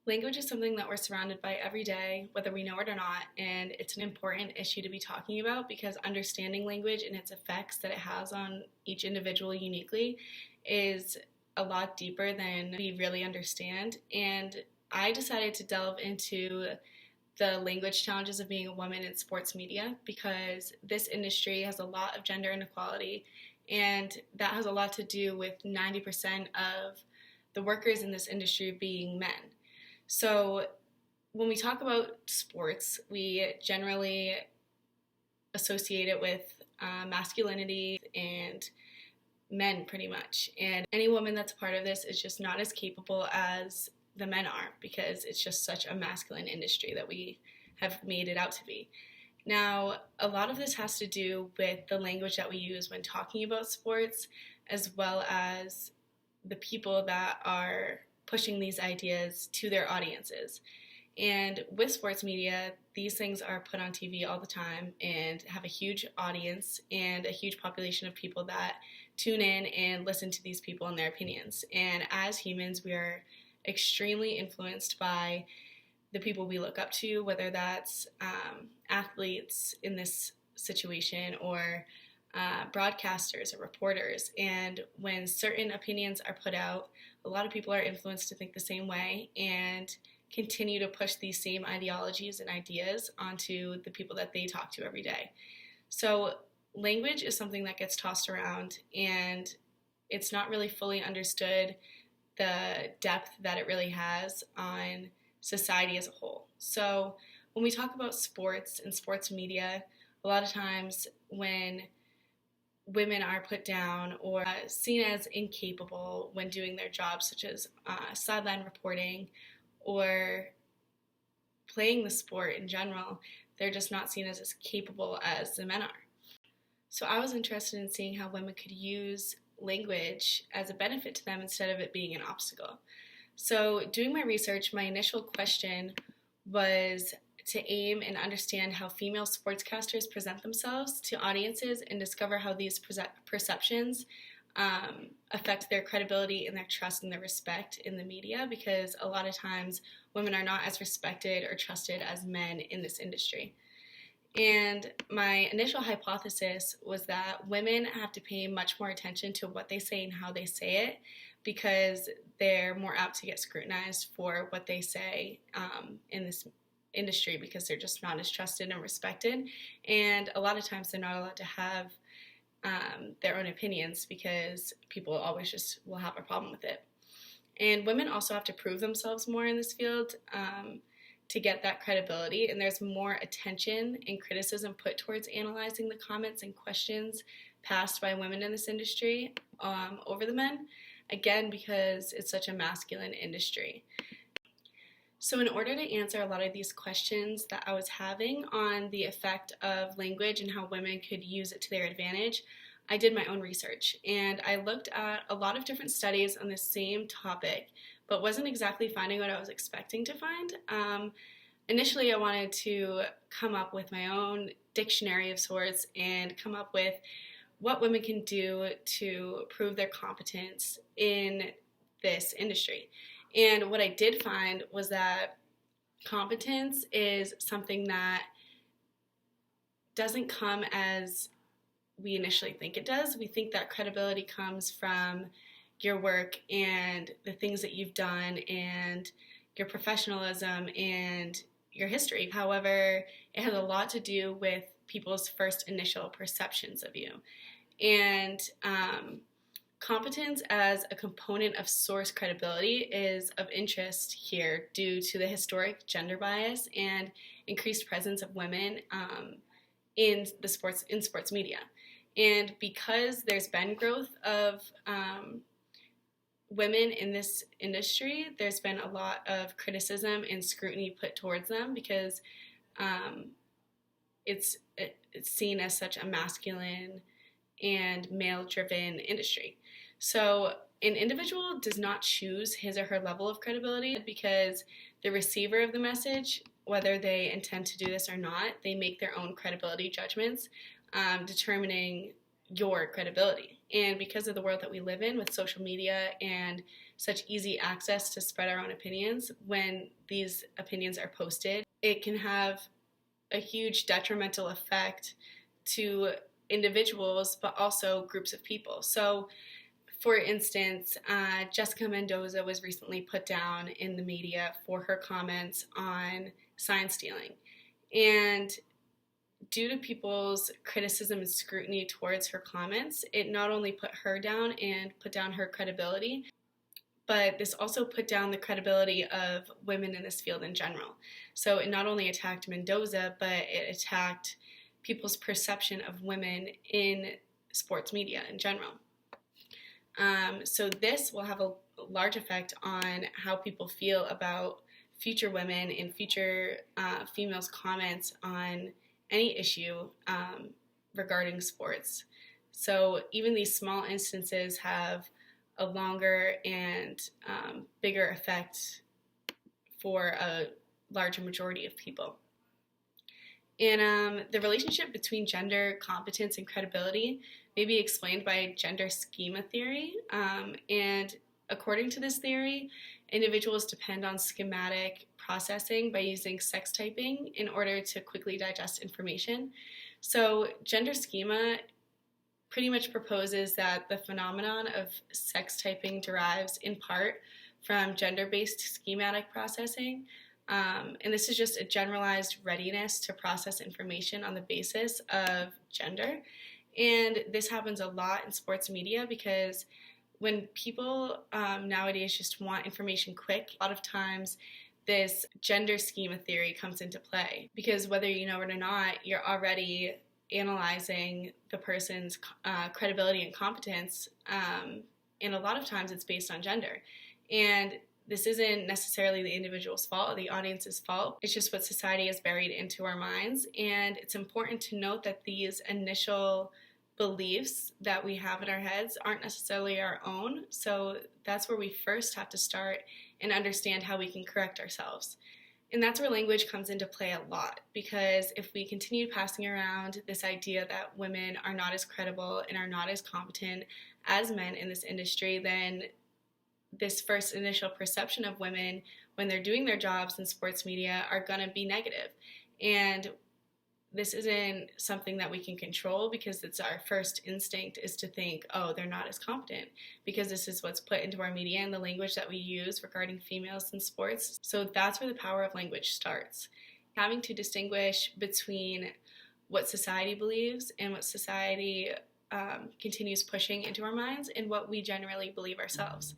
Language is something that we're surrounded by every day, whether we know it or not, and it's an important issue to be talking about because understanding language and its effects that it has on each individual uniquely is a lot deeper than we really understand. And I decided to delve into the language challenges of being a woman in sports media because this industry has a lot of gender inequality, and that has a lot to do with 90% of the workers in this industry being men. So when we talk about sports, we generally associate it with masculinity and men pretty much. And any woman that's a part of this is just not as capable as the men are because it's just such a masculine industry that we have made it out to be. Now, a lot of this has to do with the language that we use when talking about sports, as well as the people that are pushing these ideas to their audiences. And with sports media, these things are put on TV all the time and have a huge audience and a huge population of people that tune in and listen to these people and their opinions. And as humans, we are extremely influenced by the people we look up to, whether that's athletes in this situation or broadcasters or reporters. And when certain opinions are put out, a lot of people are influenced to think the same way and continue to push these same ideologies and ideas onto the people that they talk to every day. So language is something that gets tossed around, and it's not really fully understood the depth that it really has on society as a whole. So when we talk about sports and sports media, a lot of times when women are put down or seen as incapable when doing their jobs, such as sideline reporting or playing the sport in general, they're just not seen as capable as the men are. So I was interested in seeing how women could use language as a benefit to them instead of it being an obstacle. So doing my research, my initial question was to aim and understand how female sportscasters present themselves to audiences and discover how these perceptions affect their credibility and their trust and their respect in the media, because a lot of times women are not as respected or trusted as men in this industry. And my initial hypothesis was that women have to pay much more attention to what they say and how they say it because they're more apt to get scrutinized for what they say in this industry because they're just not as trusted and respected. And a lot of times they're not allowed to have their own opinions because people always just will have a problem with it. And women also have to prove themselves more in this field to get that credibility, and there's more attention and criticism put towards analyzing the comments and questions passed by women in this industry over the men, again because it's such a masculine industry. So in order to answer a lot of these questions that I was having on the effect of language and how women could use it to their advantage, I did my own research, and I looked at a lot of different studies on the same topic, but wasn't exactly finding what I was expecting to find. Initially, I wanted to come up with my own dictionary of sorts and come up with what women can do to prove their competence in this industry. And what I did find was that competence is something that doesn't come as we initially think it does. We think that credibility comes from your work and the things that you've done and your professionalism and your history. However, it has a lot to do with people's first initial perceptions of you. And competence as a component of source credibility is of interest here due to the historic gender bias and increased presence of women in sports media. And because there's been growth of women in this industry, there's been a lot of criticism and scrutiny put towards them because it's seen as such a masculine and male-driven industry. So an individual does not choose his or her level of credibility because the receiver of the message, whether they intend to do this or not, they make their own credibility judgments, determining your credibility. And because of the world that we live in with social media and such easy access to spread our own opinions, when these opinions are posted, it can have a huge detrimental effect to individuals, but also groups of people. So, for instance, Jessica Mendoza was recently put down in the media for her comments on sign stealing. And due to people's criticism and scrutiny towards her comments, it not only put her down and put down her credibility, but this also put down the credibility of women in this field in general. So it not only attacked Mendoza, but it attacked people's perception of women in sports media in general. So this will have a large effect on how people feel about future women and future females' comments on any issue regarding sports. So even these small instances have a longer and bigger effect for a larger majority of people. And the relationship between gender, competence, and credibility may be explained by gender schema theory. And according to this theory, individuals depend on schematic processing by using sex typing in order to quickly digest information. So gender schema pretty much proposes that the phenomenon of sex typing derives in part from gender-based schematic processing. And this is just a generalized readiness to process information on the basis of gender. And this happens a lot in sports media because when people nowadays just want information quick, a lot of times this gender schema theory comes into play because whether you know it or not, you're already analyzing the person's credibility and competence, and a lot of times it's based on gender. And this isn't necessarily the individual's fault or the audience's fault. It's just what society has buried into our minds. And it's important to note that these initial beliefs that we have in our heads aren't necessarily our own. So that's where we first have to start and understand how we can correct ourselves. And that's where language comes into play a lot, because if we continue passing around this idea that women are not as credible and are not as competent as men in this industry, then this first initial perception of women when they're doing their jobs in sports media are going to be negative. And this isn't something that we can control because it's our first instinct is to think, oh, they're not as competent, because this is what's put into our media and the language that we use regarding females in sports. So that's where the power of language starts. Having to distinguish between what society believes and what society continues pushing into our minds and what we generally believe ourselves.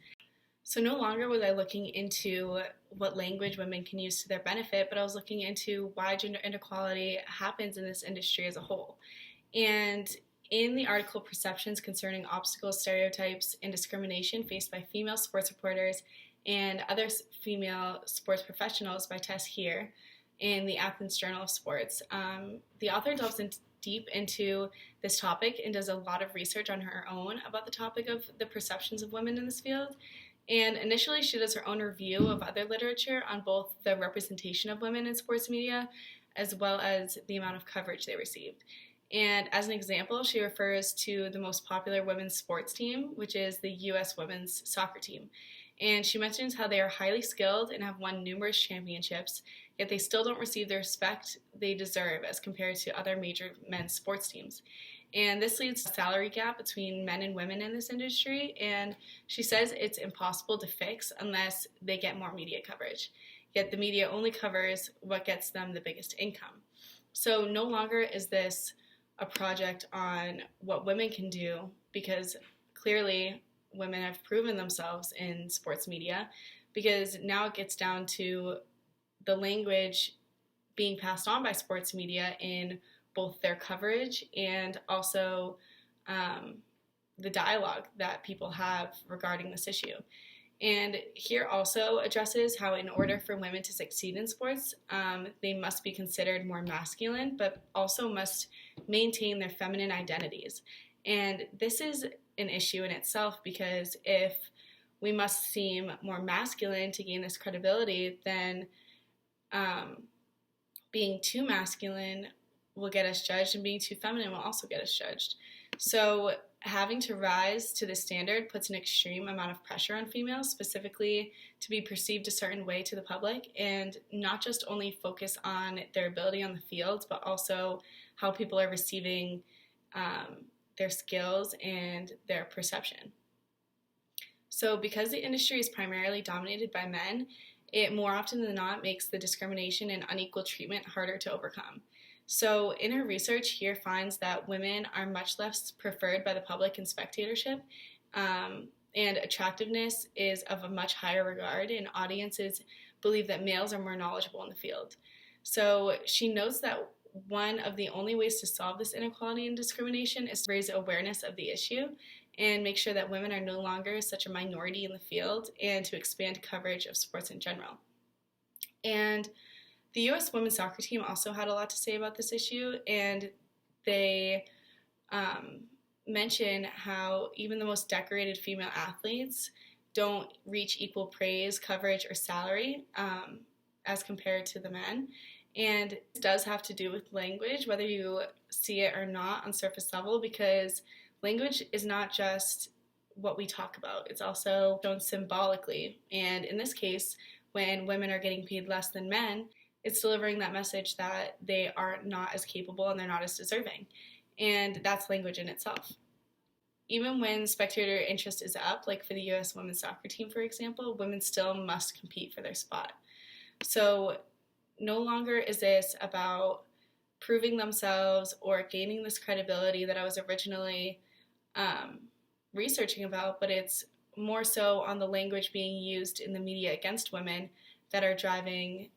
So no longer was I looking into what language women can use to their benefit, but I was looking into why gender inequality happens in this industry as a whole. And in the article Perceptions Concerning Obstacles, Stereotypes, and Discrimination Faced by Female Sports Reporters and Other Female Sports Professionals by Tess Here in the Athens Journal of Sports, the author delves deep into this topic and does a lot of research on her own about the topic of the perceptions of women in this field. And initially, she does her own review of other literature on both the representation of women in sports media as well as the amount of coverage they received. And as an example, she refers to the most popular women's sports team, which is the U.S. women's soccer team. And she mentions how they are highly skilled and have won numerous championships, yet they still don't receive the respect they deserve as compared to other major men's sports teams. And this leads to a salary gap between men and women in this industry, and she says it's impossible to fix unless they get more media coverage. Yet the media only covers what gets them the biggest income. So no longer is this a project on what women can do, because clearly women have proven themselves in sports media, because now it gets down to the language being passed on by sports media in both their coverage and also the dialogue that people have regarding this issue. And here also addresses how in order for women to succeed in sports, they must be considered more masculine, but also must maintain their feminine identities. And this is an issue in itself, because if we must seem more masculine to gain this credibility, then being too masculine will get us judged, and being too feminine will also get us judged. So having to rise to this standard puts an extreme amount of pressure on females, specifically to be perceived a certain way to the public, and not just only focus on their ability on the field, but also how people are receiving their skills and their perception. So because the industry is primarily dominated by men, it more often than not makes the discrimination and unequal treatment harder to overcome. So in her research here finds that women are much less preferred by the public in spectatorship, and attractiveness is of a much higher regard, and audiences believe that males are more knowledgeable in the field. So she notes that one of the only ways to solve this inequality and discrimination is to raise awareness of the issue and make sure that women are no longer such a minority in the field, and to expand coverage of sports in general. And the U.S. women's soccer team also had a lot to say about this issue, and they mention how even the most decorated female athletes don't reach equal praise, coverage, or salary as compared to the men. And it does have to do with language, whether you see it or not on surface level, because language is not just what we talk about. It's also shown symbolically. And in this case, when women are getting paid less than men, it's delivering that message that they are not as capable and they're not as deserving. And that's language in itself. Even when spectator interest is up, like for the U.S. women's soccer team, for example, women still must compete for their spot. So no longer is this about proving themselves or gaining this credibility that I was originally researching about, but it's more so on the language being used in the media against women that are driving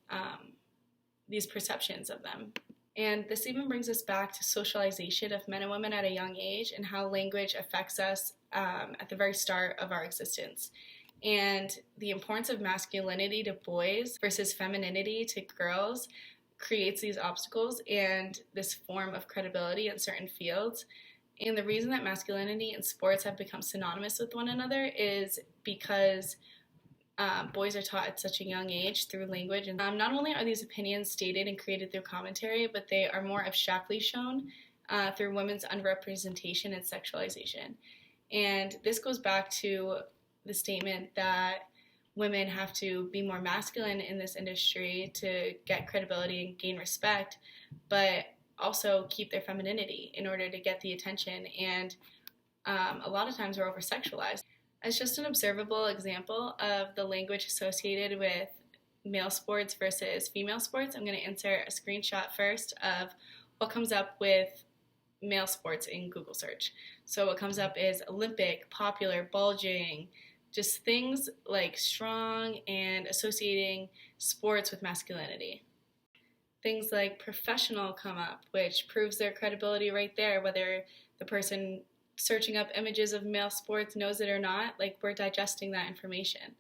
these perceptions of them. And this even brings us back to socialization of men and women at a young age and how language affects us at the very start of our existence. And the importance of masculinity to boys versus femininity to girls creates these obstacles and this form of credibility in certain fields. And the reason that masculinity and sports have become synonymous with one another is because boys are taught at such a young age through language. And not only are these opinions stated and created through commentary, but they are more abstractly shown through women's underrepresentation and sexualization. And this goes back to the statement that women have to be more masculine in this industry to get credibility and gain respect, but also keep their femininity in order to get the attention. And a lot of times we're over-sexualized. As just an observable example of the language associated with male sports versus female sports, I'm going to insert a screenshot first of what comes up with male sports in Google search. So what comes up is Olympic, popular, bulging, just things like strong and associating sports with masculinity. Things like professional come up, which proves their credibility right there, whether the person searching up images of male sports knows it or not, like we're digesting that information.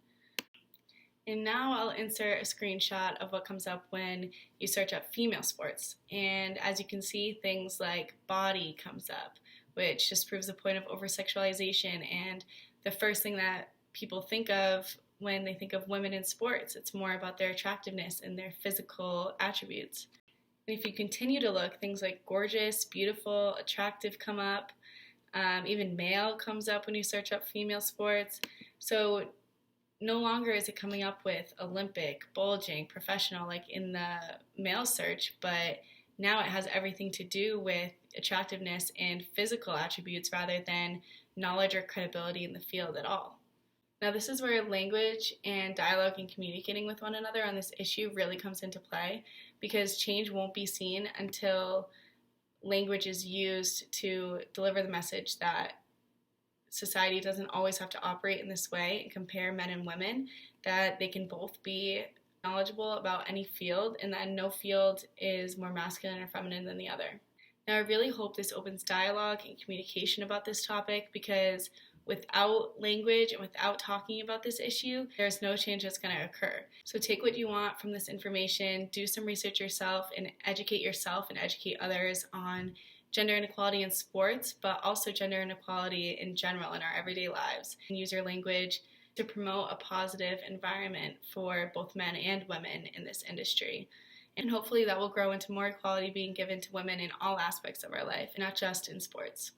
And now I'll insert a screenshot of what comes up when you search up female sports. And as you can see, things like body comes up, which just proves the point of over-sexualization and the first thing that people think of when they think of women in sports. It's more about their attractiveness and their physical attributes. And if you continue to look, things like gorgeous, beautiful, attractive come up. Even male comes up when you search up female sports. So no longer is it coming up with Olympic, bulging, professional, like in the male search, but now it has everything to do with attractiveness and physical attributes rather than knowledge or credibility in the field at all. Now, this is where language and dialogue and communicating with one another on this issue really comes into play, because change won't be seen until language is used to deliver the message that society doesn't always have to operate in this way and compare men and women, that they can both be knowledgeable about any field and that no field is more masculine or feminine than the other. Now, I really hope this opens dialogue and communication about this topic, because without language and without talking about this issue, there's no change that's going to occur. So take what you want from this information, do some research yourself and educate others on gender inequality in sports, but also gender inequality in general in our everyday lives. And use your language to promote a positive environment for both men and women in this industry. And hopefully that will grow into more equality being given to women in all aspects of our life, not just in sports.